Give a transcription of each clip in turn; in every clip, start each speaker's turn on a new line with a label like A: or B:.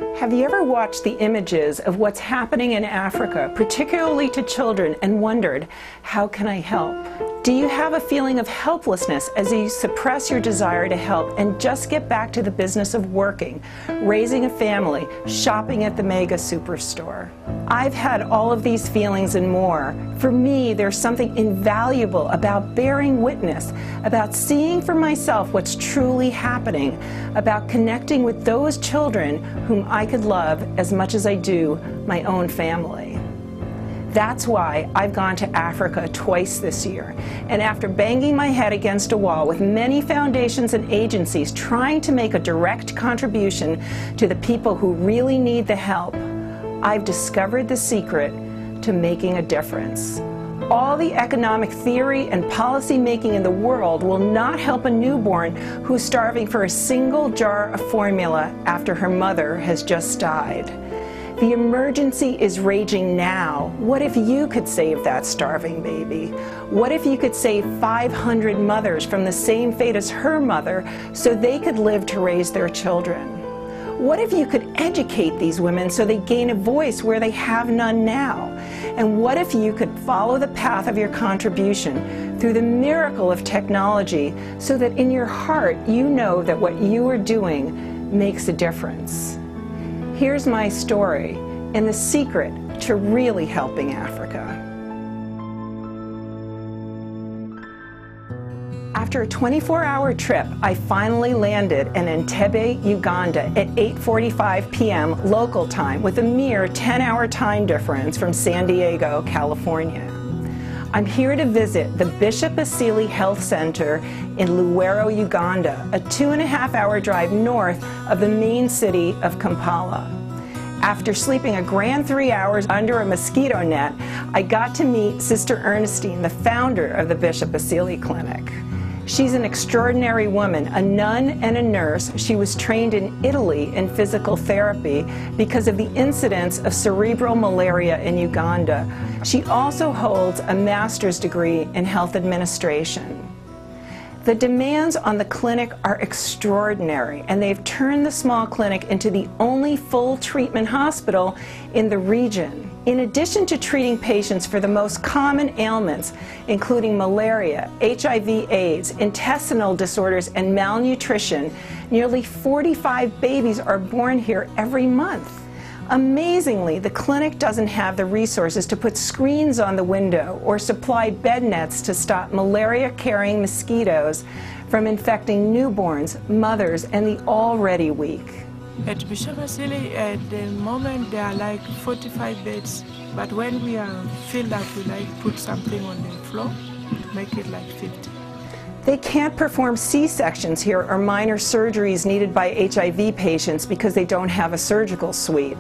A: Have you ever watched the images of what's happening in Africa, particularly to children, and wondered, how can I help? Do you have a feeling of helplessness as you suppress your desire to help and just get back to the business of working, raising a family, shopping at the mega superstore? I've had all of these feelings and more. For me, there's something invaluable about bearing witness, about seeing for myself what's truly happening, about connecting with those children whom I could love as much as I do my own family. That's why I've gone to Africa twice this year. And after banging my head against a wall with many foundations and agencies trying to make a direct contribution to the people who really need the help, I've discovered the secret to making a difference. All the economic theory and policy making in the world will not help a newborn who's starving for a single jar of formula after her mother has just died. The emergency is raging now. What if you could save that starving baby? What if you could save 500 mothers from the same fate as her mother so they could live to raise their children? What if you could educate these women so they gain a voice where they have none now? And what if you could follow the path of your contribution through the miracle of technology so that in your heart you know that what you are doing makes a difference? Here's my story and the secret to really helping Africa. After a 24-hour trip, I finally landed in Entebbe, Uganda at 8:45 p.m. local time with a mere 10-hour time difference from San Diego, California. I'm here to visit the Bishop Asili Health Center in Luwero, Uganda, a 2.5-hour drive north of the main city of Kampala. After sleeping a grand 3 hours under a mosquito net, I got to meet Sister Ernestine, the founder of the Bishop Asili Clinic. She's an extraordinary woman, a nun and a nurse. She was trained in Italy in physical therapy because of the incidence of cerebral malaria in Uganda. She also holds a master's degree in health administration. The demands on the clinic are extraordinary, and they've turned the small clinic into the only full treatment hospital in the region. In addition to treating patients for the most common ailments, including malaria, HIV/AIDS, intestinal disorders, and malnutrition, nearly 45 babies are born here every month. Amazingly, the clinic doesn't have the resources to put screens on the window or supply bed nets to stop malaria-carrying mosquitoes from infecting newborns, mothers, and the already weak.
B: At Bishop Asili, at the moment there are like 45 beds, but when we are filled up, we like put something on the floor to make it like 50.
A: They can't perform C-sections here or minor surgeries needed by HIV patients because they don't have a surgical suite.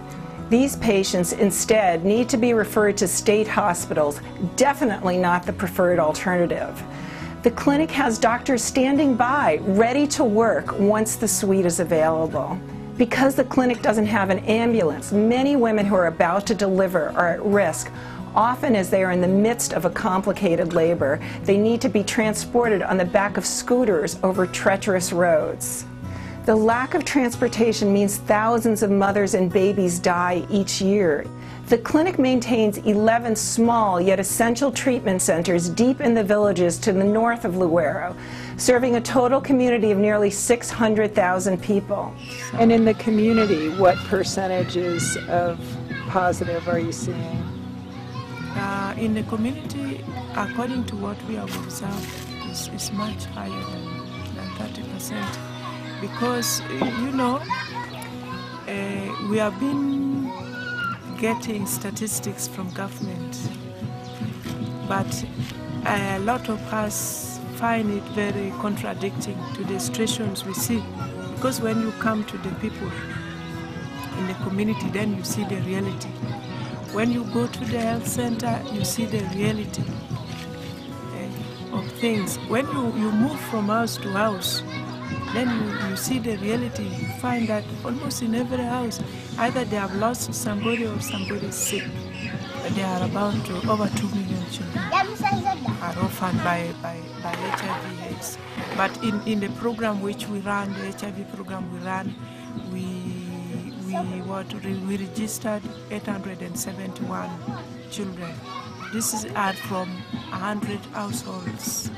A: These patients instead need to be referred to state hospitals, definitely not the preferred alternative. The clinic has doctors standing by, ready to work once the suite is available. Because the clinic doesn't have an ambulance, many women who are about to deliver are at risk. Often as they are in the midst of a complicated labor, they need to be transported on the back of scooters over treacherous roads. The lack of transportation means thousands of mothers and babies die each year. The clinic maintains 11 small yet essential treatment centers deep in the villages to the north of Luwero, serving a total community of nearly 600,000 people. And in the community, what percentages of positive are you seeing?
B: In the community, according to what we have observed, is much higher than 30%. Because, you know, we have been getting statistics from government, but a lot of us find it very contradicting to the situations we see. Because when you come to the people in the community, then you see the reality. When you go to the health center, you see the reality of things. When you move from house to house, then you see the reality. You find that almost in every house, either they have lost somebody or somebody is sick. There are about over 2 million children are orphaned by HIV/AIDS. But in the program which we run, the HIV program we run, we we registered 871 children. This are from 100 households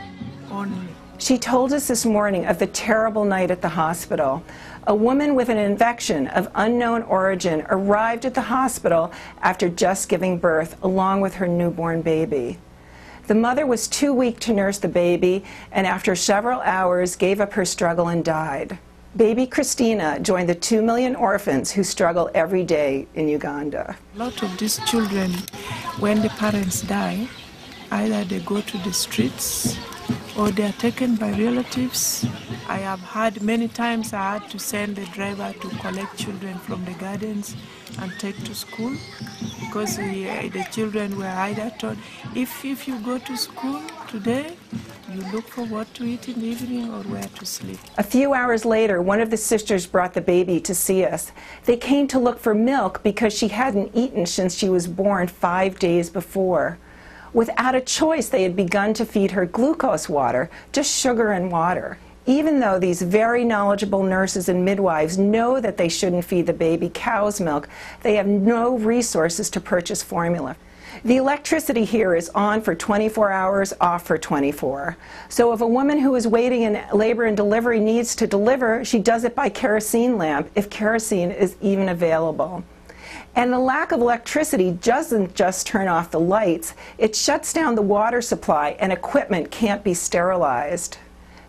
B: only.
A: She told us this morning of the terrible night at the hospital. A woman with an infection of unknown origin arrived at the hospital after just giving birth, along with her newborn baby. The mother was too weak to nurse the baby, and after several hours gave up her struggle and died. Baby Christina joined the 2 million orphans who struggle every day in Uganda.
B: A lot of these children, when the parents die, either they go to the streets or they are taken by relatives. I have had many times I had to send the driver to collect children from the gardens and take to school, because the children were either told, if you go to school today, you look for what to eat in the evening or where to sleep.
A: A few hours later, one of the sisters brought the baby to see us. They came to look for milk because she hadn't eaten since she was born 5 days before. Without a choice, they had begun to feed her glucose water, just sugar and water. Even though these very knowledgeable nurses and midwives know that they shouldn't feed the baby cow's milk, they have no resources to purchase formula. The electricity here is on for 24 hours, off for 24. So if a woman who is waiting in labor and delivery needs to deliver, she does it by kerosene lamp, if kerosene is even available. And the lack of electricity doesn't just turn off the lights, it shuts down the water supply and equipment can't be sterilized.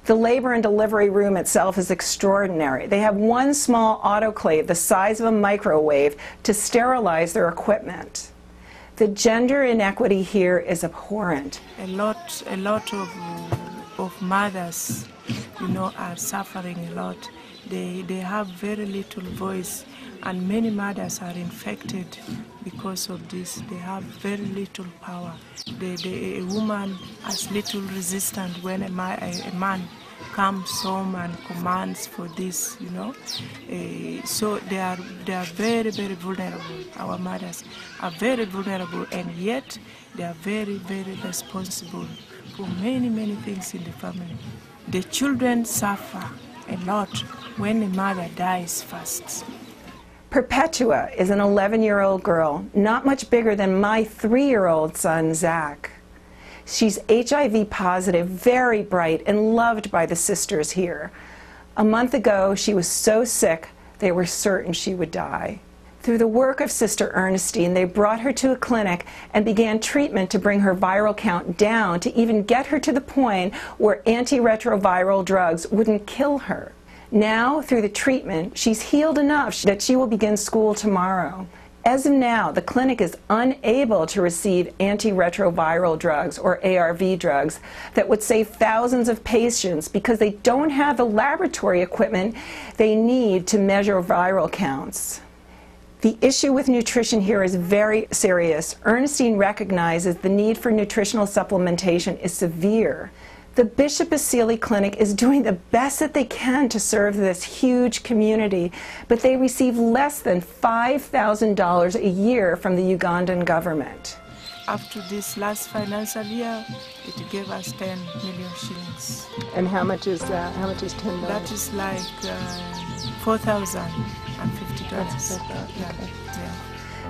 A: The labor and delivery room itself is extraordinary. They have one small autoclave the size of a microwave to sterilize their equipment. The gender inequity here is abhorrent.
B: A lot of mothers, are suffering a lot. They have very little voice, and many mothers are infected because of this. They have very little power. A woman has little resistance when a man comes home and commands for this, So they are very, very vulnerable. Our mothers are very vulnerable, and yet they are very, very responsible for many, many things in the family. The children suffer a lot when the mother dies first.
A: Perpetua is an 11-year-old girl, not much bigger than my 3-year-old son, Zach. She's HIV positive, very bright, and loved by the sisters here. A month ago, she was so sick, they were certain she would die. Through the work of Sister Ernestine, they brought her to a clinic and began treatment to bring her viral count down, to even get her to the point where antiretroviral drugs wouldn't kill her. Now, through the treatment, she's healed enough that she will begin school tomorrow. As of now, the clinic is unable to receive antiretroviral drugs, or ARV drugs, that would save thousands of patients because they don't have the laboratory equipment they need to measure viral counts. The issue with nutrition here is very serious. Ernestine recognizes the need for nutritional supplementation is severe. The Bishop Basili Clinic is doing the best that they can to serve this huge community, but they receive less than $5,000 a year from the Ugandan government.
B: After this last financial year, it gave us 10 million shillings.
A: And how much is that? How much is $10?
B: That is like $4,050.
A: Okay.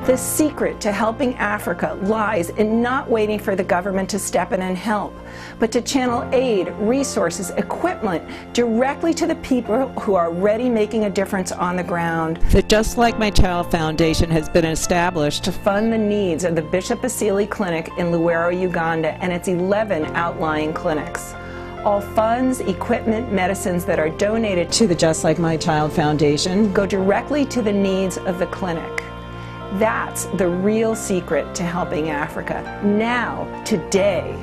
A: The secret to helping Africa lies in not waiting for the government to step in and help, but to channel aid, resources, equipment directly to the people who are already making a difference on the ground. The Just Like My Child Foundation has been established to fund the needs of the Bishop Basili Clinic in Luwero, Uganda, and its 11 outlying clinics. All funds, equipment, medicines that are donated to the Just Like My Child Foundation go directly to the needs of the clinic. That's the real secret to helping Africa. Now, today.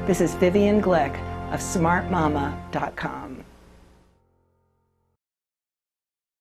A: This is Vivian Glick of SmartMama.com.